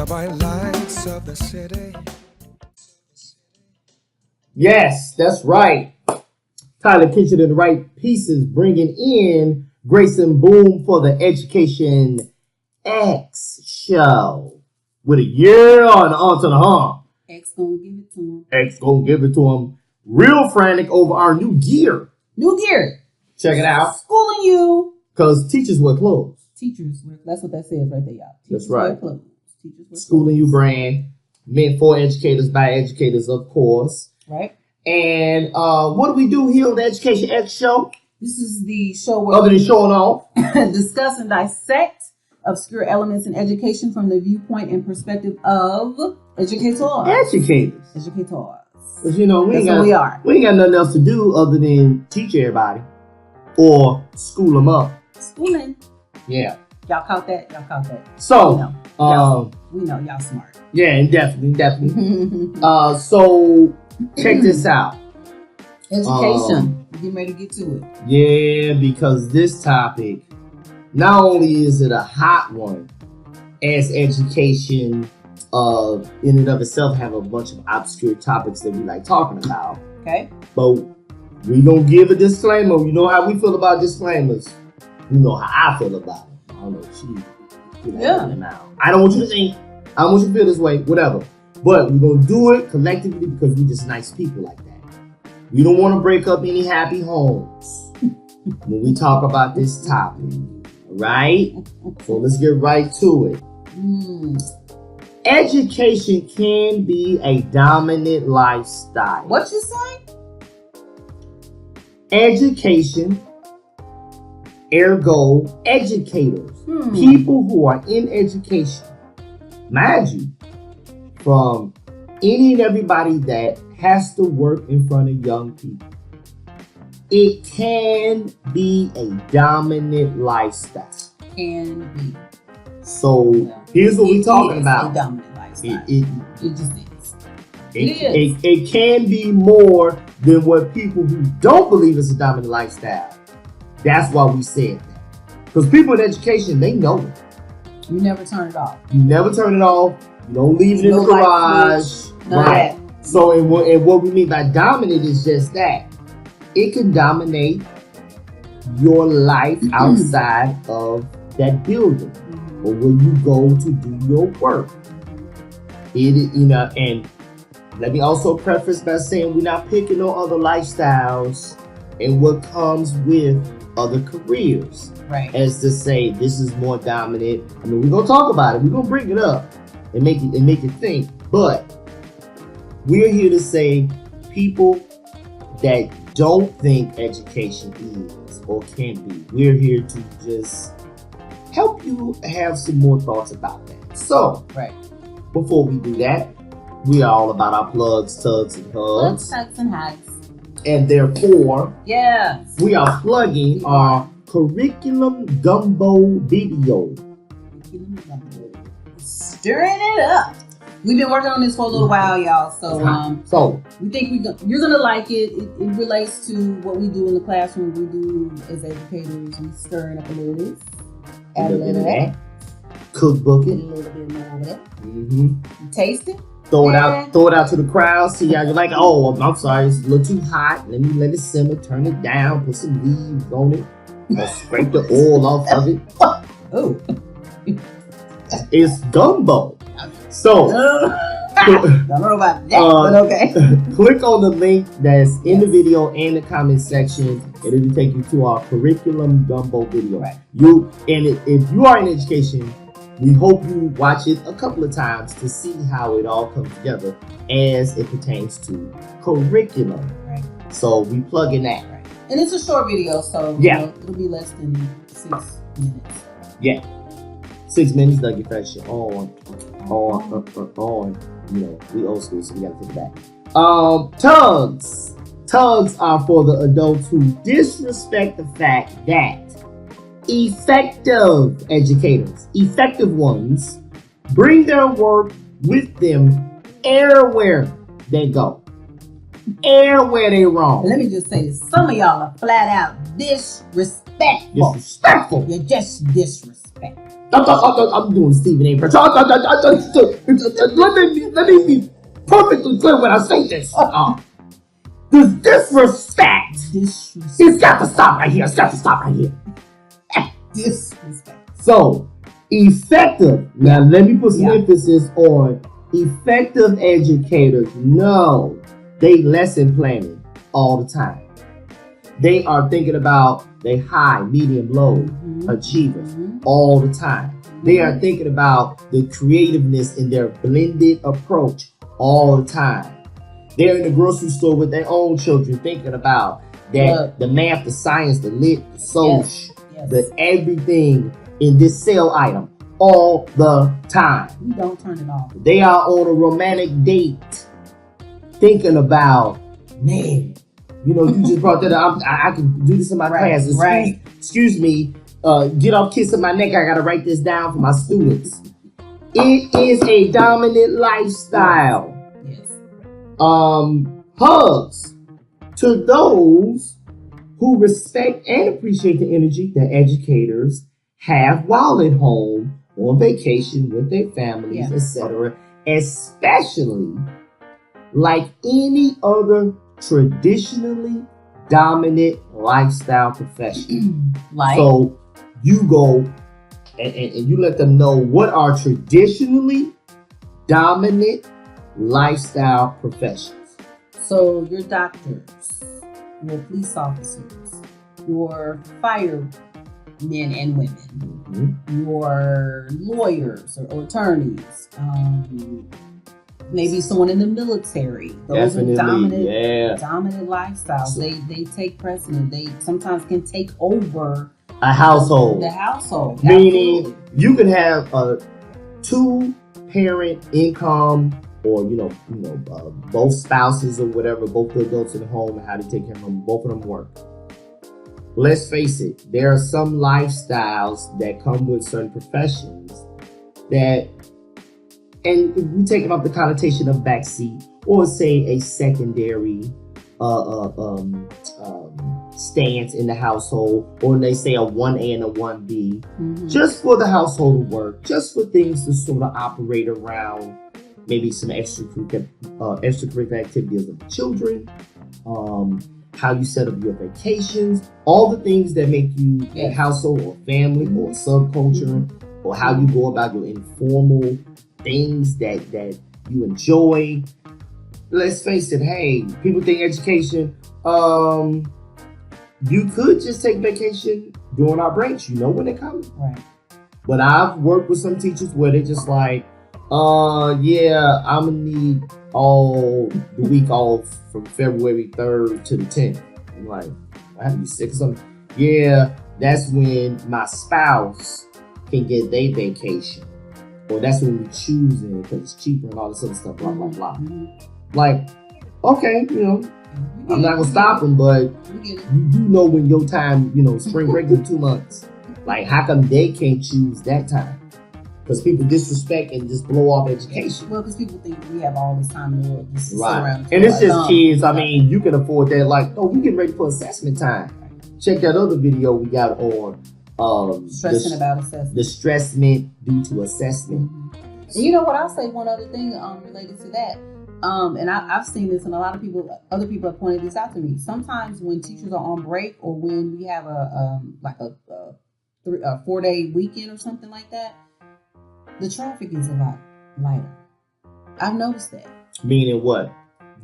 bright lights of the city. Yes, that's right. Tyler Kitchen and the right pieces bringing in Grace and Boom for the Education X show. With a year on to the hump. X gonna give it to him. X gonna give it to him. Real frantic over our new gear. New gear. Check it out. Schooling you. Because teachers wear clothes. Teachers wear, that's what that says right there, y'all. Teachers That's right. Wear clothes. Teachers wear Schooling You clothes. brand. Meant for educators by educators, of course. Right. And what do we do here on the Education X show? This is the show where Other than showing off. discuss and dissect obscure elements in education from the viewpoint and perspective of educators. Educators. Educators. Because, you know, we That's ain't what we are. got nothing else to do other than teach everybody or school them up. Schooling. Yeah. Y'all caught that? Y'all caught that? So, We know y'all smart. yeah, definitely. So check this out. Education. Get ready to get to it. Yeah, because this topic, not only is it a hot one, as education in and of itself have a bunch of obscure topics that we like talking about. Okay. But we gonna give a disclaimer. You know how we feel about disclaimers. You know how I feel about it. I don't know. I don't want you to think. I don't want you to feel this way. Whatever. But we're gonna do it collectively because we're just nice people like that. We don't want to break up any happy homes when we talk about this topic. Right? So let's get right to it. Education can be a dominant lifestyle. What you say? Education, ergo educators, people who are in education, mind you, from any and everybody that has to work in front of young people. It can be a dominant lifestyle. Can be. So here's what we're talking about. A dominant lifestyle. It just is. It can be more than what people who don't believe it's a dominant lifestyle. That's why we said that. Because people in education, they know it. You never turn it off. You never turn it off. You don't leave it in the garage. Right. So, and what we mean by dominant is just that. It can dominate your life outside of that building or where you go to do your work. And let me also preface by saying we're not picking on other lifestyles and what comes with other careers. Right. As to say this is more dominant. I mean, we're gonna talk about it. We're gonna bring it up and make it think. But we're here to say people that don't think education is or can be. We're here to just help you have some more thoughts about that. So, right. Before we do that, we are all about our plugs, tugs, and hugs. Plugs, tugs, and hugs. And therefore, we are plugging our curriculum gumbo video. Stirring it up. We've been working on this for a little while, y'all. So we think you're gonna like it. It relates to what we do in the classroom. We do as educators. We stirring up a little bit. Add a little of that. Cookbook it. A little bit more of that. Taste it. Throw it out to the crowd. See how you're like, oh, I'm sorry, it's a little too hot. Let me let it simmer. Turn it down. Put some leaves on it. Or scrape the oil off of it. Oh, it's gumbo. So, I don't know about that, but okay. Click on the link that's in the video and the comment section, and it'll take you to our curriculum gumbo video. Right. If you are in education, we hope you watch it a couple of times to see how it all comes together as it pertains to curriculum. Right. So we plug in that. Right. And it's a short video, so it'll be less than 6 minutes. Yeah. 6 minutes, Dougie Fresh on. You know, we old school, so we gotta take it back. Tugs. Tugs are for the adults who disrespect the fact that effective educators, effective ones, bring their work with them everywhere they go. Everywhere they wrong. Let me just say this. Some of y'all are flat out disrespectful. Disrespectful. You're just disrespectful. I'm doing Stephen A. Let me be perfectly clear when I say this. The disrespect. It's got to stop right here. It's got to stop right here. Disrespect. So, effective. Now, let me put some emphasis on effective educators. No, they lesson planning all the time. They are thinking about the high, medium, low achievers all the time. They are thinking about the creativeness in their blended approach all the time. They're in the grocery store with their own children thinking about that the math, the science, the lit, the social, the everything in this sale item all the time. We don't turn it off. They are on a romantic date thinking about, man, you just brought that up. I can do this in my class. Excuse me. Get off kissing my neck. I got to write this down for my students. It is a dominant lifestyle. Yes. Hugs to those who respect and appreciate the energy that educators have while at home, on vacation with their families, etc. Especially like any other traditionally dominant lifestyle profession. So you go and you let them know what are traditionally dominant lifestyle professions. So your doctors, your police officers, your firemen and women, your lawyers or attorneys, maybe someone in the military. Those are dominant lifestyles. They take precedent. They sometimes can take over a household. The household. Meaning Absolutely. you can have a 2-parent income, or both spouses or whatever, both the adults in the home and how to take care of them. Both of them work. Let's face it, there are some lifestyles that come with certain professions that, and we take it off the connotation of backseat, or say a secondary stance in the household, or they say a 1A and a 1B, just for the household work, just for things to sort of operate around, maybe some extracurricular activities with the children, how you set up your vacations, all the things that make you a household or family or subculture, or how you go about your informal things that you enjoy. Let's face it, hey, people think education, you could just take vacation during our breaks. You know when they're coming. Right. But I've worked with some teachers where they're just like, I'm gonna need all the week off from February 3rd to the 10th. I'm like, I have to be sick or something. Yeah, that's when my spouse can get their vacation. Or that's when we choose it because it's cheaper and all this other stuff, blah, blah, blah. Like, okay, I'm not gonna stop them, but you do know when your time, spring break in 2 months. Like, how come they can't choose that time? Because people disrespect and just blow off education. Well, because people think we have all this time in the world just to sit around. And it's just kids. I mean, you can afford that. Like, we getting ready for assessment time. Check that other video we got on stressing about assessment. The stressment due to assessment. And you know what? I'll say one other thing related to that. And I've seen this, and a lot of other people have pointed this out to me. Sometimes when teachers are on break, or when we have a 4-day weekend or something like that, the traffic is a lot lighter. I've noticed that. Meaning what?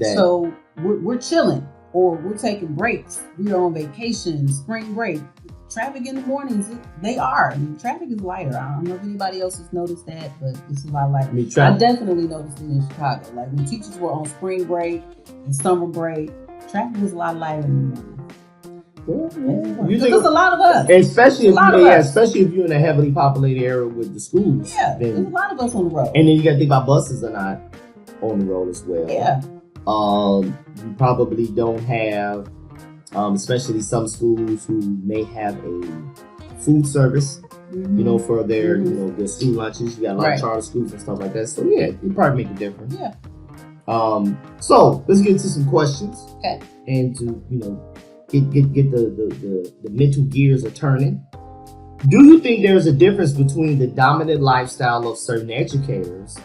So we're chilling, or we're taking breaks. We're on vacation, spring break. Traffic in the mornings, traffic is lighter. I don't know if anybody else has noticed that, but it's a lot lighter. I definitely noticed it in Chicago. Like when teachers were on spring break and summer break, traffic was a lot lighter in the morning. There's a lot of us. Especially if you're in a heavily populated area with the schools. Yeah, there's a lot of us on the road. And then you got to think about buses are not on the road as well. Yeah. You probably don't have, especially some schools who may have a food service, for their, their school lunches. You got a lot of charter schools and stuff like that. So yeah, it probably make a difference. Yeah. So let's get into some questions. Okay. And to get the mental gears are turning. Do you think there's a difference between the dominant lifestyle of certain educators,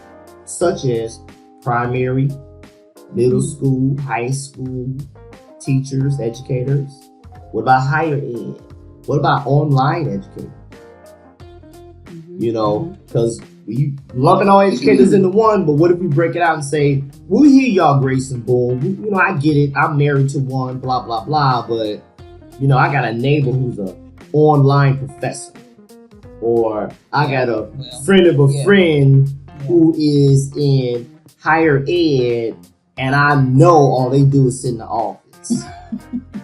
such as primary, middle school, high school teachers, educators? What about higher ed? What about online educators? Because we lumping all educators into one, but what if we break it out and say, we hear y'all, Grace and Boone. I get it. I'm married to one, blah, blah, blah. But, I got a neighbor who's an online professor. Or I got a friend of a friend who is in higher ed, and I know all they do is sit in the office.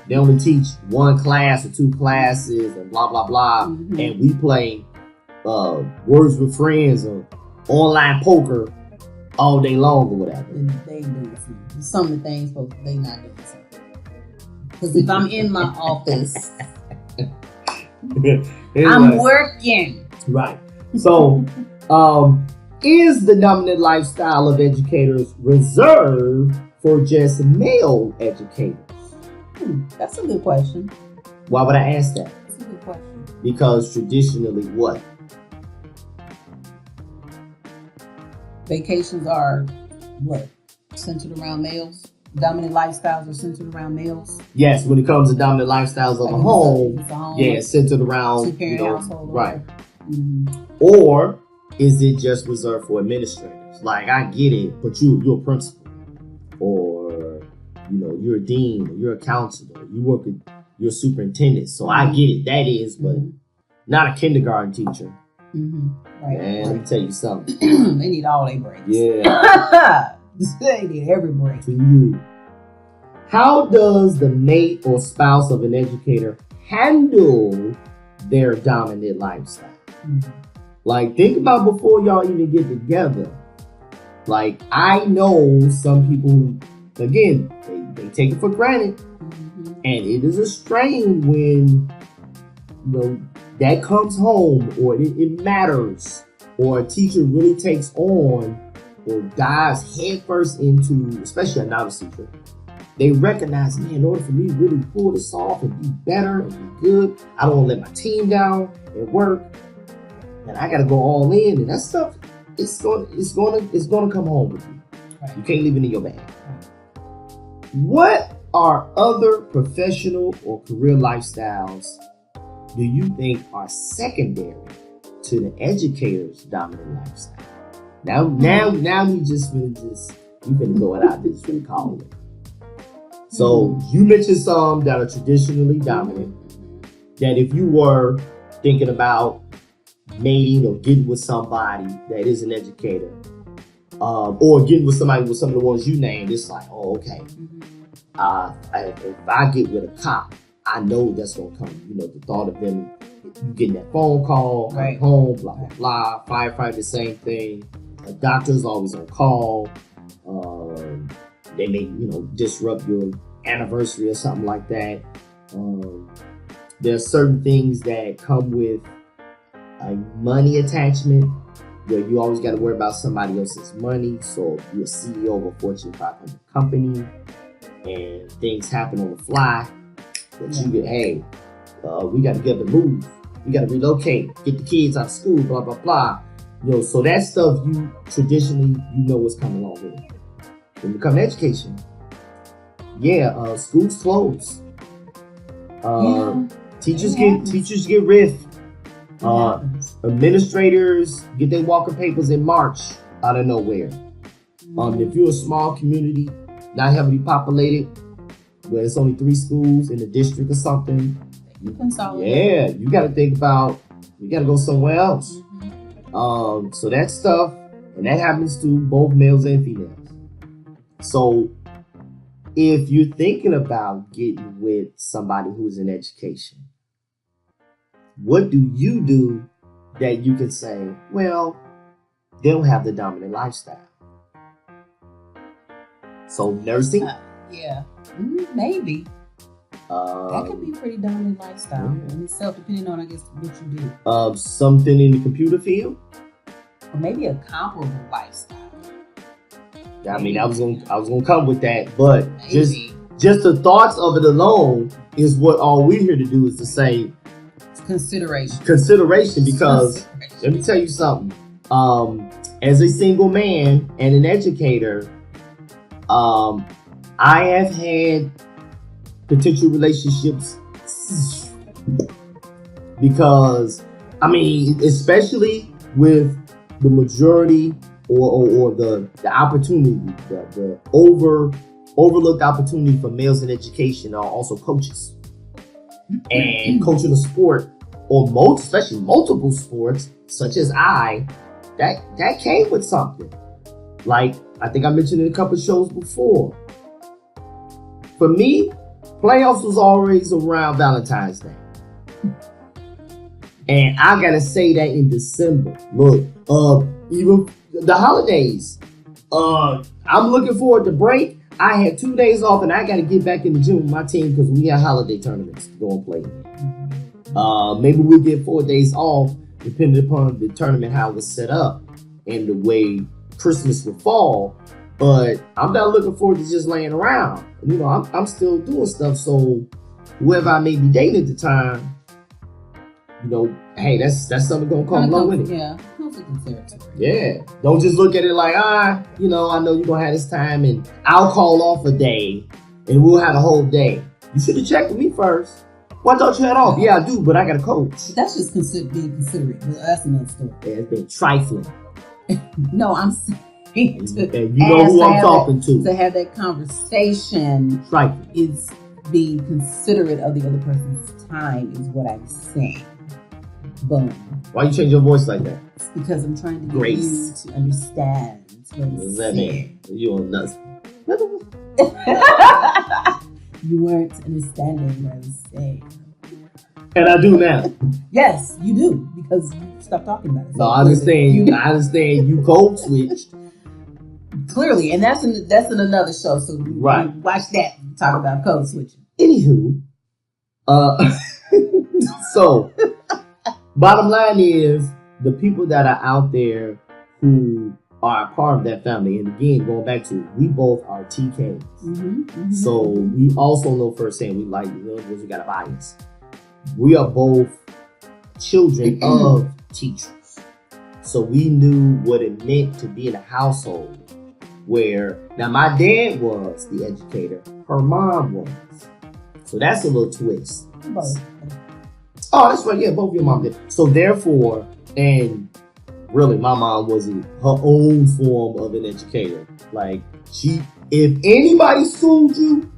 They only teach one class or two classes and blah, blah, blah. And we play Words with Friends or online poker all day long or whatever. They do some of the things, folks, they not doing something. Because if I'm in my office, I'm working. Right. So, is the dominant lifestyle of educators reserved for just male educators? That's a good question. Why would I ask that? That's a good question. Because traditionally, what? Vacations are what? Centered around males? Dominant lifestyles are centered around males? Yes, when it comes to dominant lifestyles of a home, it's centered around two-parent household. Right. Or is it just reserved for administrators? Like, I get it, but you're a principal, or you're a dean, or you're a counselor, you're a superintendent. So I get it, that is, but not a kindergarten teacher. Right. And let me tell you something. They need all their breaks. Yeah. They need every break. To you. How does the mate or spouse of an educator handle their dominant lifestyle? Like, think about before y'all even get together. Like, I know some people, again, they take it for granted. And it is a strain when, that comes home, or it matters, or a teacher really takes on or dives headfirst into, especially a novice teacher. They recognize, man, in order for me to really pull this off and be better and be good, I don't want to let my team down at work, and I got to go all in. And that stuff, it's gonna come home with you. Right. You can't leave it in your bag. What are other professional or career lifestyles do you think are secondary to the educator's dominant lifestyle? Now you finna go it out there, just finna call it. So you mentioned some that are traditionally dominant, that if you were thinking about mating or getting with somebody that is an educator, or getting with somebody with some of the ones you named, it's like, oh, okay. If I get with a cop, I know that's gonna come. The thought of them, you getting that phone call, right, home, blah blah blah. Firefighter, the same thing. A doctor's always on call. They may disrupt your anniversary or something like that. There's certain things that come with a money attachment, where you always got to worry about somebody else's money. So you're a CEO of a Fortune 500 company, and things happen on the fly. That you get, hey, we got to get the move. We got to relocate, get the kids out of school, blah, blah, blah. So that stuff you traditionally, what's coming along with it. When you come to education, schools close. Teachers get riff. Administrators get their walker papers in March out of nowhere. If you're a small community, not heavily populated, where it's only 3 schools in the district or something, you got to think about, you got to go somewhere else. So that stuff, and that happens to both males and females. So if you're thinking about getting with somebody who's in education, what do you do that you can say, well, they don't have the dominant lifestyle? So nursing? Maybe. That could be a pretty dominant lifestyle. And it's self-depending on, I guess, what you do. Something in the computer field? Or maybe a comparable lifestyle. I mean, I was gonna come with that, but just the thoughts of it alone is what all we're here to do is to say consideration because let me tell you something. As a single man and an educator, I have had potential relationships because, I mean, especially with the majority or the opportunity, the overlooked opportunity for males in education are also coaches. And coaching a sport, or especially multiple sports, such as that came with something. Like, I think I mentioned in a couple of shows before. For me, playoffs was always around Valentine's Day. And I gotta say that in December. Look, even the holidays. I'm looking forward to break. I had 2 days off and I gotta get back in the gym with my team because we have holiday tournaments to go and play. Maybe we'll get 4 days off depending upon the tournament, how it was set up and the way Christmas would fall. But I'm not looking forward to just laying around. You know, I'm still doing stuff. So whoever I may be dating at the time, you know, hey, that's something gonna come along with it. Yeah, conflict territory. Yeah, don't just look at it like you know, I know you're gonna have this time, and I'll call off a day, and we'll have a whole day. You should have checked with me first. Why don't you head off? Yeah, I do, but I got a coach. But that's just being considerate. But that's another story. Yeah, it's been trifling. No, I'm saying and you know who I'm talking to. To have that conversation is being considerate of the other person's time is what I'm saying. Boom. Why you change your voice like that? It's because I'm trying to get you to understand what I'm saying. You on nuts. You weren't understanding what I was saying. And I do now. Yes, you do, because you stopped talking about it. So no, I understand. You code switched. Clearly, and that's in another show. So right. Watch that. Talk about code switching. Anywho, so bottom line is the people that are out there who are a part of that family, and again, going back to we both are TKs. So we also know firsthand we got a bias. We are both children of teachers. So we knew what it meant to be in a household where, now my dad was the educator, her mom was. So that's a little twist. Both. Oh, that's right. Yeah, both of your mom did. So therefore, and really my mom was her own form of an educator. Like, if anybody schooled you,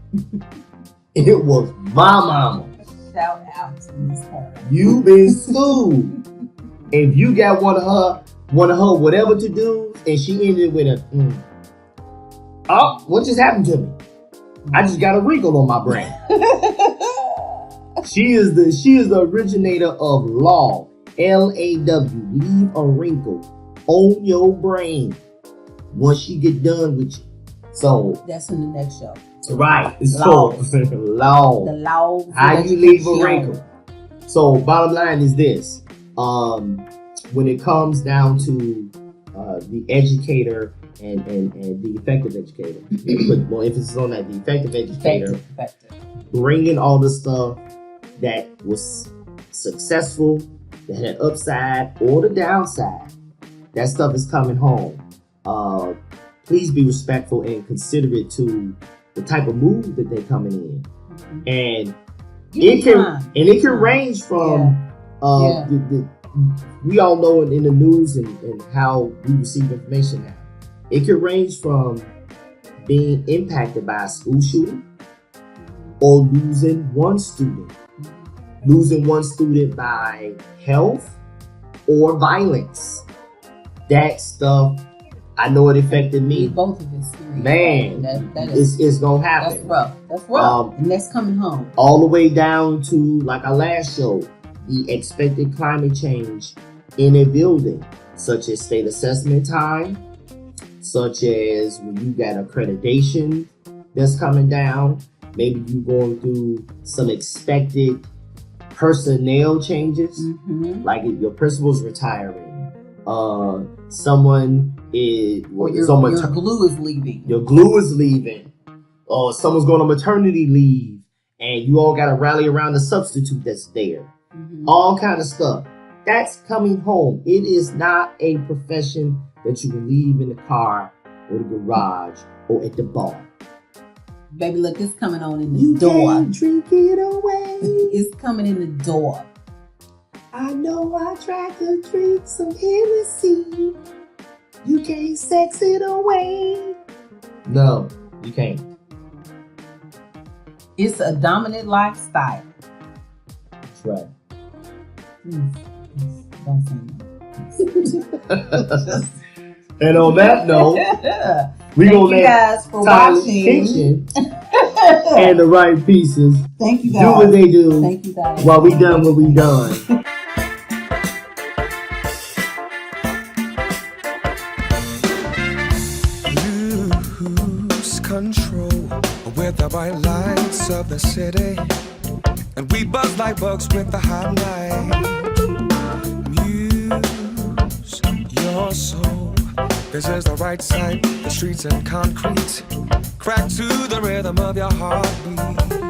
it was my mama. Shout out to Miss Her. You been schooled. If you got one of her whatever to do, and she ended with a oh, what just happened to me? I just got a wrinkle on my brain. She is the originator of law. LAW. Leave a wrinkle on your brain once she get done with you. So that's in the next show. Right. It's called law. The law. How you leave a wrinkle. So bottom line is this. When it comes down to the educator and the effective educator, put more emphasis on that. The effective educator, bringing all the stuff that was successful, that had upside or the downside, that stuff is coming home. Please be respectful and considerate to the type of mood that they're coming in, and it can range from we all know in the news and how we receive information now. It can range from being impacted by a school shooting or losing one student by health or violence. That stuff, I know it affected me. Both of us. Man, it's gonna happen. That's rough. And that's coming home. All the way down to, like our last show, the expected climate change in a building, such as state assessment time, such as when you got accreditation that's coming down, maybe you going through some expected personnel changes, like your principal's retiring, someone your glue is leaving. Your glue is leaving. Or someone's going on maternity leave, and you all got to rally around the substitute that's there. Mm-hmm. All kind of stuff. That's coming home. It is not a profession that you can leave in the car or the garage or at the bar. Baby, look, it's coming on in the door. You can't drink it away. It's coming in the door. I know I tried to drink some Hennessy. You can't sex it away. No, you can't. It's a dominant lifestyle. That's right. Don't say no. And on that note, we gonna let guys for Tyler's watching Kitchen and the right pieces Thank you guys. do what they do. Thank you guys. While we done what we done. Lose control with the bright lights of the city, and we buzz like bugs with the hot light. Muse your soul. This is the right side, the streets and concrete. Crack to the rhythm of your heartbeat.